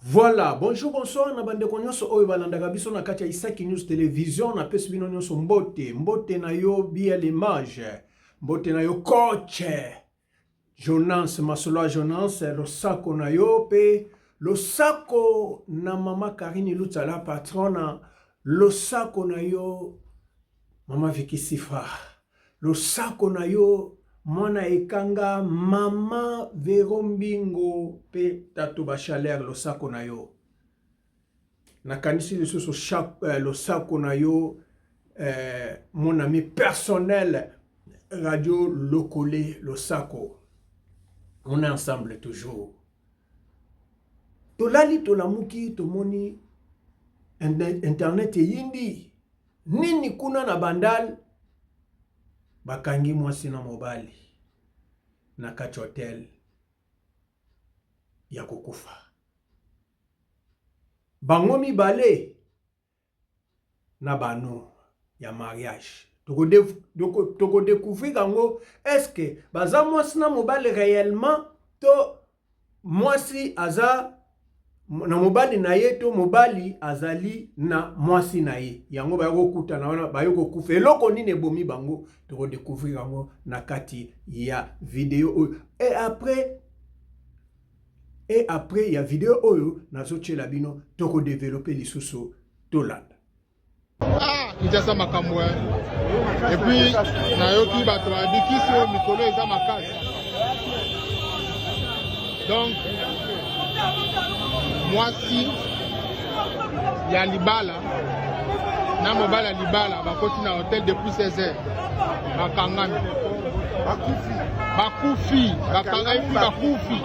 Voilà, bonjour, bonsoir, na bande konyoso oyo balandaka biso na kati ya Isaki News Television, na pesi bino nyonso mbote na yo bia l'image, mbote na yo coach, Jonas Masolo Jonas, losako na yo pe, losako na mama Karine Lutala patrona, losako na yo mama Vicky Sifa, losako na yo Mwana ekanga mama Verombingo pe tato bachaler lo sako na yo. Nakanisi lisusu lo sako na yo mon ami personnel Radio Lokole lo sako. On est ensemble toujours. Tolali tolamuki tomoni internet yindi. Nini kuna na bandal bakangi mwasi na mobali na kati hotel ya kukufa. Bango mibale na bano ya mariage. Toko découvrir kango est-ce que baza mwasi na mobali réellement to mwasi aza na mobali na ye to mobali azali na mwasi na ye. Yango bayoko kuta na wana bayoko kufa. Eloko nini ebomi bango toko découvrir yango na kati ya video. Et après ya video oyo nazo chela bino toko développer lisusu tolanda. Ijasa makambo. Et puis nayoki bato abikisi mikolo eza makasi. Donc mwasi ya libala na mobala libala bakoti na hotel depuis 16 heures bakangami bakufi bakufi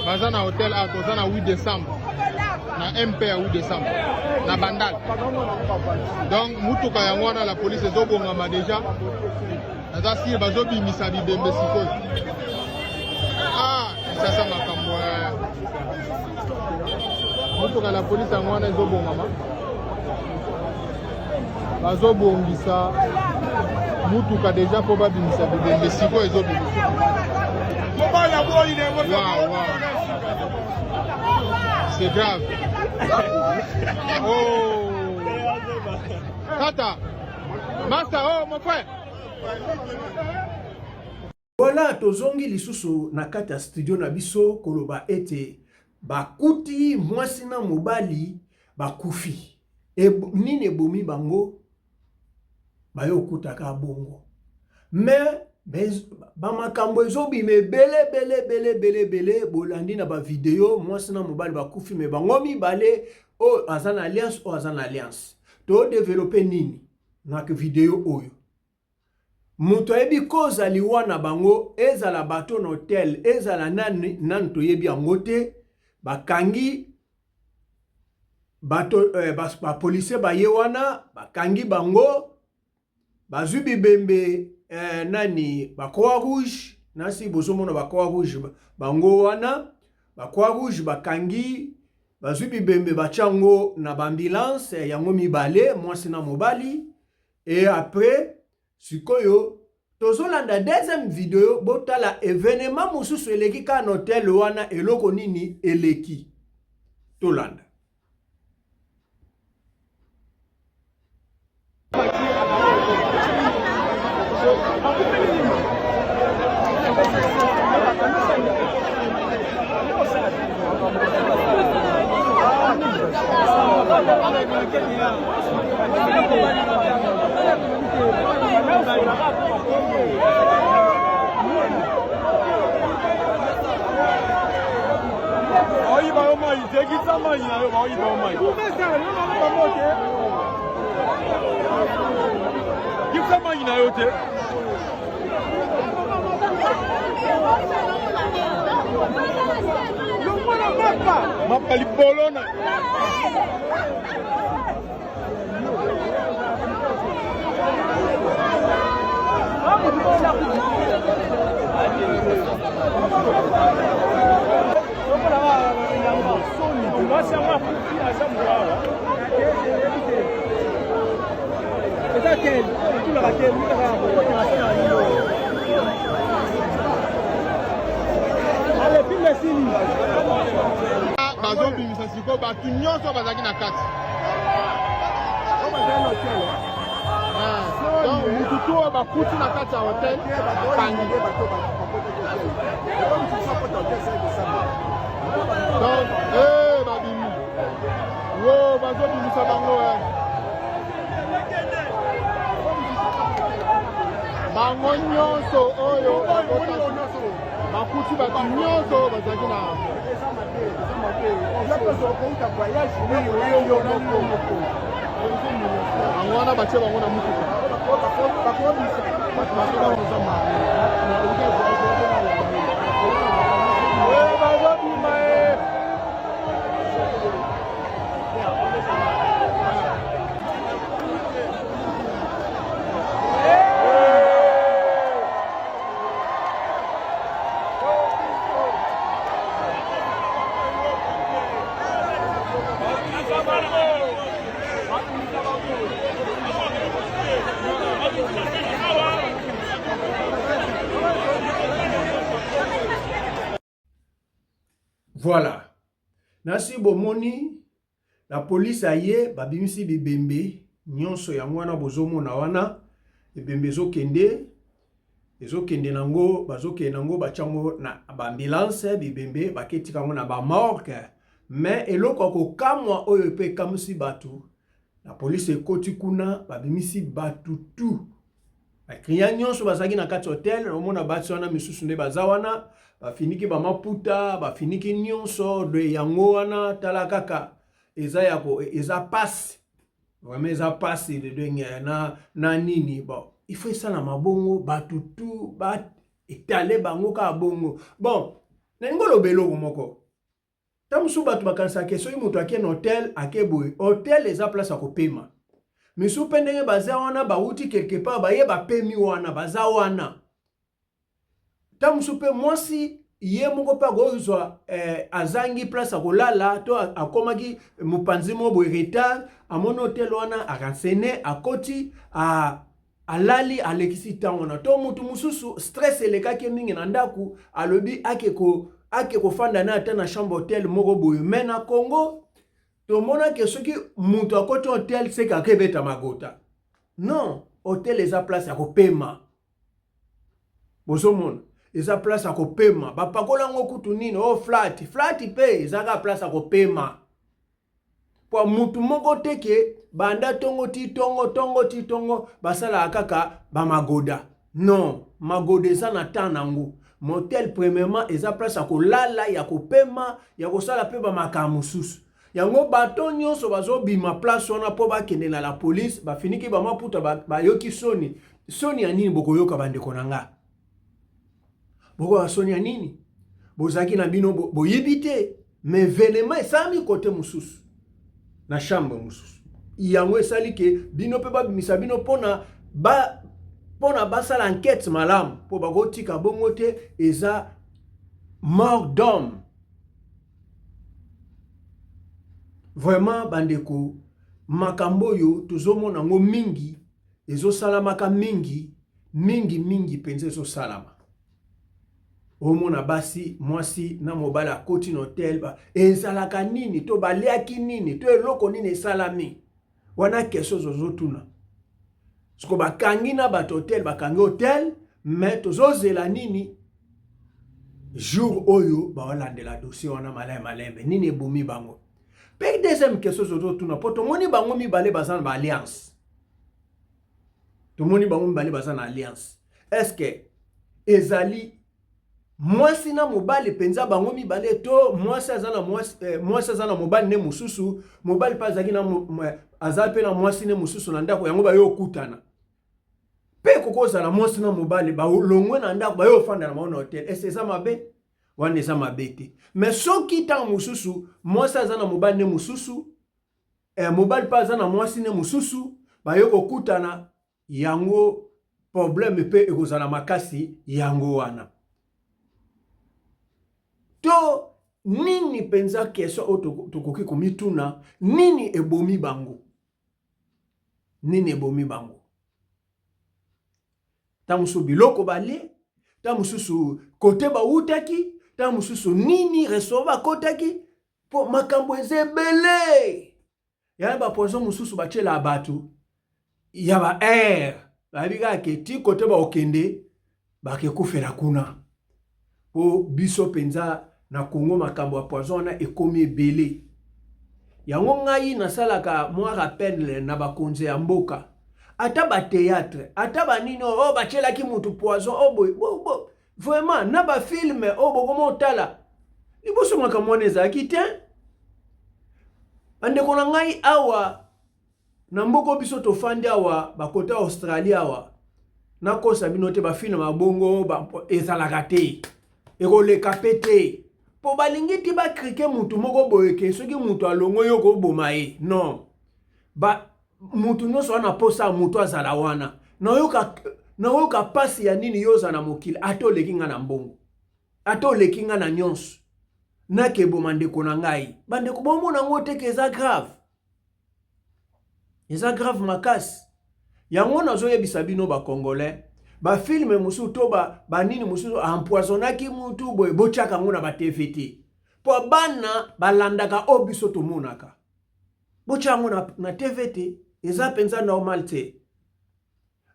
baza na hotel a toza na 8 décembre na MP ya 8 décembre na bandal. Donc mutuka yango wana la police ezobongama déjà naza sire bazobimisa bibembe sikoyo. Sasa makambo mutuka la police yango wana ezobongama bazobongisa mutuka déjà po babimisa bibembe sikoyo ezobimisa. Wow. C'est grave. Oh. Tata. Master, oh mon frère. Voilà, tozongi lisusu na kati ya studio na biso koloba ete bakuti mwasi na mobali bakufi. Nini ebomi bango bayo kutaka bongo. Mais bamakambo ezobi me bele bolandi na ba video mwasi na mobali bakufi me bango mibale o azana alliance to développer nini na video oyo. Muto ebi koza liwa na bango ezala bato na hotel ezala nani to yebi angote bakangi bato ba police ba yewana bakangi bango bazubi bembe nani ba Croix Rouge nasi bozomona ba Croix Rouge bango wana ba Croix Rouge bakangi bazubi bembe bachango na ba ambulance yango mibale mwasi na mobali. Et après sikoyo tozolanda deuxième vidéo botala événement mususu eleki ka na hotel wana eloko nini eleki tolanda. bazo bimisa siko batu nyonso bazaki na kati. Donc mutu to bakuti na kati ya hotel kangi. Donc babimi. Wo bazo bimisa bango bango nyonso oyo bakuti batu nyonso bazaki na angwana bache bango na mutuka Voilà. Nasi bomoni la police aye babimisi bibembe nyonso ya mwana bozomo na wana bibembe ezokende nango bazokende nango bachango na ambulance bibembe baketi kango na ba morgue mais eloko kokamwa oyo pe kamusi batu la police ekoti kuna babimisi batu tout bakriya nyonso bazaki na kati hotel omona batu wana misusu nde bazawana bafiniki bamaputa bafiniki nyonso de yango wana tala kaka eza passe vraiment eza passe de na nini bon il faut ça na mabongo batu tout ba etale bango ka bongo bon na ngolo beloko moko tamusu batu bakanisa keso mutu ake na hotel akeboy hotel eza place akopema misu pendenge baza wana bauti quelque part baye bapemi wana baza wana tamusu pe mwasi ye moko pa gozwa azangi place akolala to akomaki mupanzi mo bo retard amona hotel wana akansene akoti alali alekisi tango na to mutu mususu stress elekaki mingi na ndaku alobi ake kofanda na ata na chambre hotel moko boye mena Congo to mona ke soki mutu akoti hotel seka akebeta magota non hotel eza place akopema bozomona eza place akopema bapakola ngo kutu nini o flat pe ezaka place akopema po mutu moko teke banda tongo ti tongo basala kaka ba magoda non magoda eza na tanango motel premièrement eza place akolala ya kopema ya kosala pe ba makamususu yango bato nyonso bazobima place wana po bakende na la police bafiniki ba maputa bayoki soni ya nini bokoyoka bandeko nanga boko soni ya nini bozaki na bino boyibite mais venema esami kote mususu na chambre mususu yango esali ke bino pe babimisa bino pona basala enquête malamu po bakotika bongo te eza mort d'homme. Vraiment bandeko makambo yo tozomona ngo mingi ezosalamaka mingi penza ezosalama omona basi mwasi na mobala koti na hotel ba ezalaka nini to baleaki nini to eloko nini esalami wana keso zozotuna siko bakangi na bato hotel bakangi hotel mais tozozela nini jour oyo baolandela dossier wana malembe nini ebomi bango pe deuxième question zozotuna po tomoni bango mibale baza na alliance tomoni bango mibale baza na alliance est-ce que ezali mwasi na mobali penza bango mibale to mwasi azana mobali ne mususu mobali pa azaki na azape na mwasi ne mususu na ndako yango bayo kutana pe kokoza na mwasi na mobali ba longwe na ndako bayo fanda na maona hotel est-ce ça mabe wana eza mabe te mais soki ta mususu mwasi azana mobali ne mususu mobali pa azana mwasi ne mususu bayo kokutana yango problème pe ekozala makasi yango wana to nini penza keso otokoki komituna nini ebomi bango tamusu biloko bale tamususu kote ba utaki tamususu nini resoba kotaki po makambo ezebele ya ba poison mususu bachela batu ya ba air babika ke ti kote ba okende ba ke kufela kuna po biso penza na Congo makambo ya poison na ekomi ebele yango ngai nasalaka moi rappel na bakonzi ya mboka ata ba théâtre ata ba nino o bachela ki mutu poison o boy vraiment na ba film o bokomo tala iboso makamone ezalaki te andeko na ngai awa na mboko biso tofandi awa bakota Australia awa nakosa bino te bafilme mabongo ezalaka te ekoleka pe te po balingi ti bakrike mutu moko boyeke soki mutu alongo yo koboma ye non mutu nyonso wana posa mutu azala wana nayoka pasi ya nini yo oza na mokili ata oleki nga na mbongo ata oleki nga na nyonso nakeboma ndeko na ngai bandeko bomona ngo te ke eza grave makasi yango nazoyebisa bino bakongolais bafilme mususu to banini mususu empoisonnaki mutu boye botiaka ngo na batv te po bana balandaka o biso tomonaka botiaka ngo na tv te eza penza normal te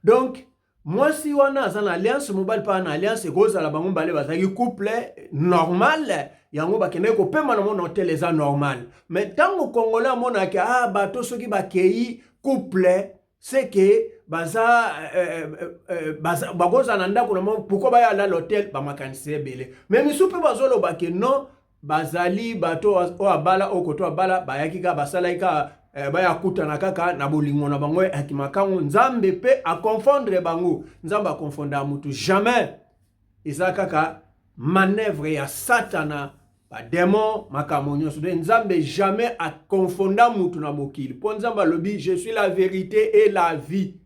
donc mwasi wana aza na alliance mobile pa na alliance ekozala bango mbale bazalaki couple normal yango bakendaki kopema na mona hotel eza normal mais ntango congolais amonaki bato soki bakei couple c'est que bakoza na ndako na mo pourquoi baya ala l'hôtel bamakanisi ebele mais misu mpe bazoloba ke non bazali bato o abala okoto abala bayaki ka basalaki ka baya kutana kaka na bolingo na bango akimakango nzambe pe a confondre bango nzambe a confondre mutu jamais eza kaka manœuvre ya satana ba démon makambo nyonso de nzambe jamais a confondre mutu na mokili po nzambe lobi je suis la vérité et la vie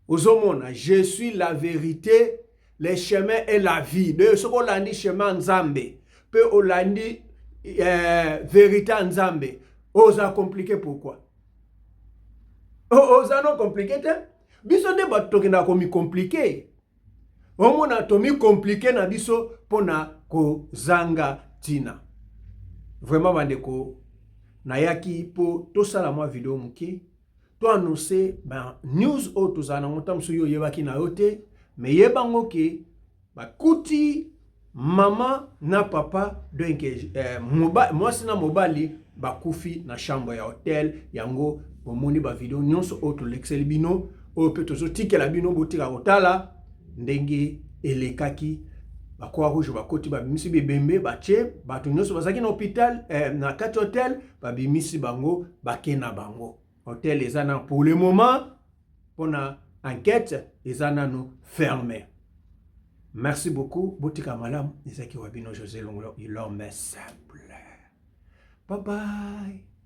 ozomona je suis la vérité le chemin et la vie de ce qu'on l'a dit chemin nzambe pe olandi vérité nzambe oza compliqué pourquoi oza non compliqué te biso de batoki na komi compliqué omona tomi compliqué na biso pona ko zanga tina vraiment bandeko nayaki po tosala mwa video muke to annoncer news o tozana ngotam so yo yebaki na yote mais yebango ke bakuti mama na papa donc mwasi na mobali bakufi na chambre ya hotel yango bomoni ba video nyonso o to lexel bino o pe tozo tikela bino botika kotala ndenge elekaki bakwa rouge bakoti babimisi bebembe bache bato nyonso bazaki na hôpital na kati hotel babimisi bango bakena bango hotel ezana pour le moment pona enquête ezana no fermé. Merci beaucoup. Botika malam, Isaki Wabino José Longlo, il l'homme simple. Bye bye.